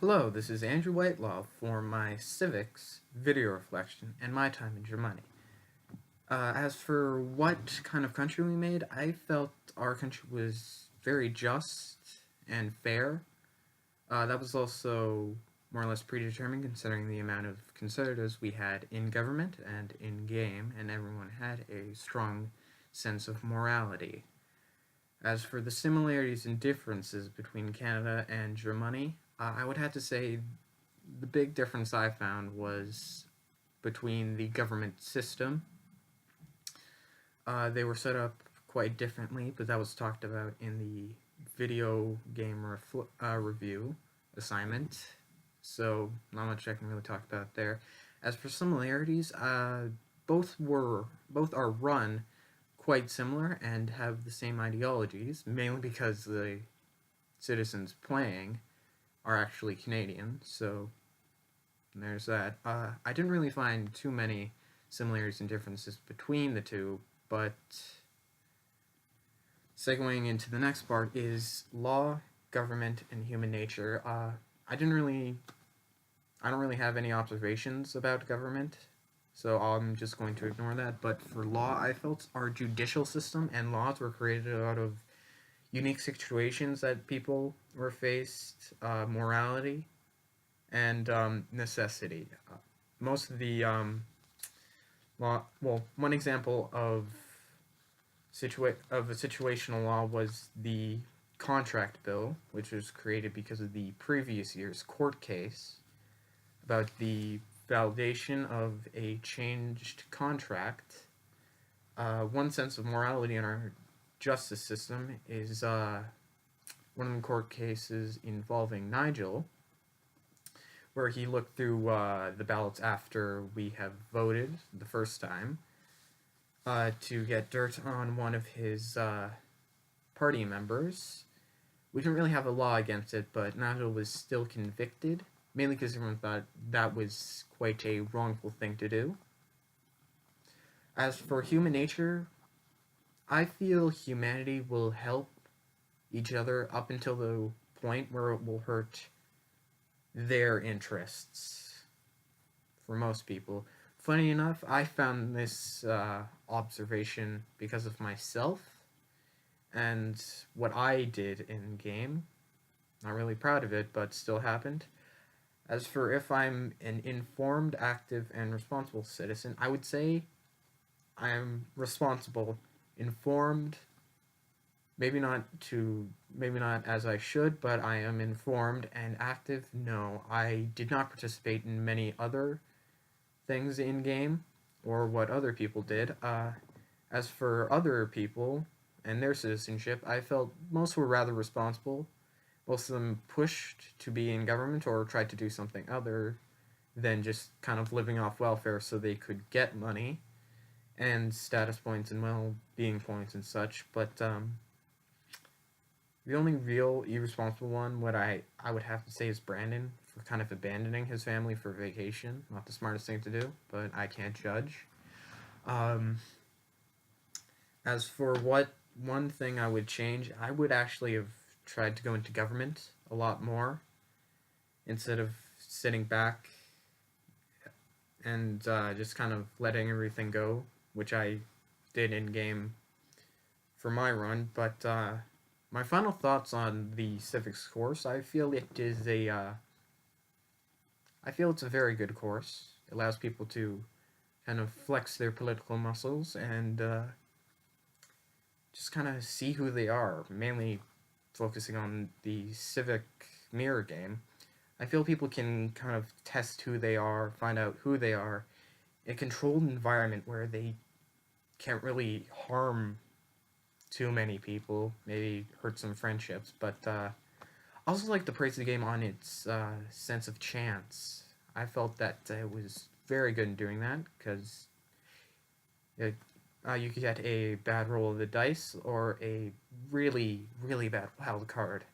Hello, this is Andrew Whitelaw for my Civics video reflection and my time in Germany. As for what kind of country we made, I felt our country was very just and fair. That was also more or less predetermined considering the amount of conservatives we had in government and in game, and everyone had a strong sense of morality. As for the similarities and differences between Canada and Germany, I would have to say the big difference I found was between the government system. They were set up quite differently, but that was talked about in the video game review assignment, so not much I can really talk about there. As for similarities, both are run quite similar and have the same ideologies, mainly because the citizens playing are actually Canadian, so there's that. I didn't really find too many similarities and differences between the two, but segueing into the next part is law, government, and human nature. I don't really have any observations about government, so I'm just going to ignore that. But for law, I felt our judicial system and laws were created out of unique situations that people were faced, morality, and necessity. Most of the law, well, one example of a situational law was the contract bill, which was created because of the previous year's court case about the validation of a changed contract. One sense of morality in our justice system is one of the court cases involving Nigel, where he looked through the ballots after we have voted the first time to get dirt on one of his party members. We didn't really have a law against it, but Nigel was still convicted, mainly because everyone thought that was quite a wrongful thing to do. As for human nature, I feel humanity will help each other up until the point where it will hurt their interests for most people. Funny enough, I found this observation because of myself and what I did in game. Not really proud of it, but still happened. As for if I'm an informed, active, and responsible citizen, I would say I'm responsible, informed, maybe not as I should, but I am informed, and active, no. I did not participate in many other things in game, or what other people did. As for other people and their citizenship, I felt most were rather responsible. Most of them pushed to be in government or tried to do something other than just kind of living off welfare so they could get money and status points and well-being points and such, but the only real irresponsible one, what I would have to say, is Brandon, for kind of abandoning his family for vacation. Not the smartest thing to do, but I can't judge. As for what one thing I would change, I would actually have tried to go into government a lot more, instead of sitting back and just kind of letting everything go, which I did in-game for my run, but my final thoughts on the civics course, I feel it's a very good course. It allows people to kind of flex their political muscles and just kind of see who they are, mainly focusing on the civic mirror game. I feel people can kind of test who they are, find out who they are, in a controlled environment where they can't really harm too many people, maybe hurt some friendships, but I also like to praise the game on its sense of chance. I felt that it was very good in doing that, because you could get a bad roll of the dice or a really, really bad wild card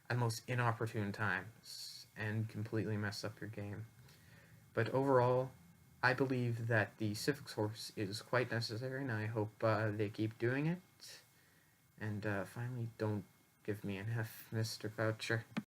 at the most inopportune times and completely mess up your game. But overall, I believe that the civics course is quite necessary, and I hope they keep doing it. And finally, don't give me an F, Mr. Voucher.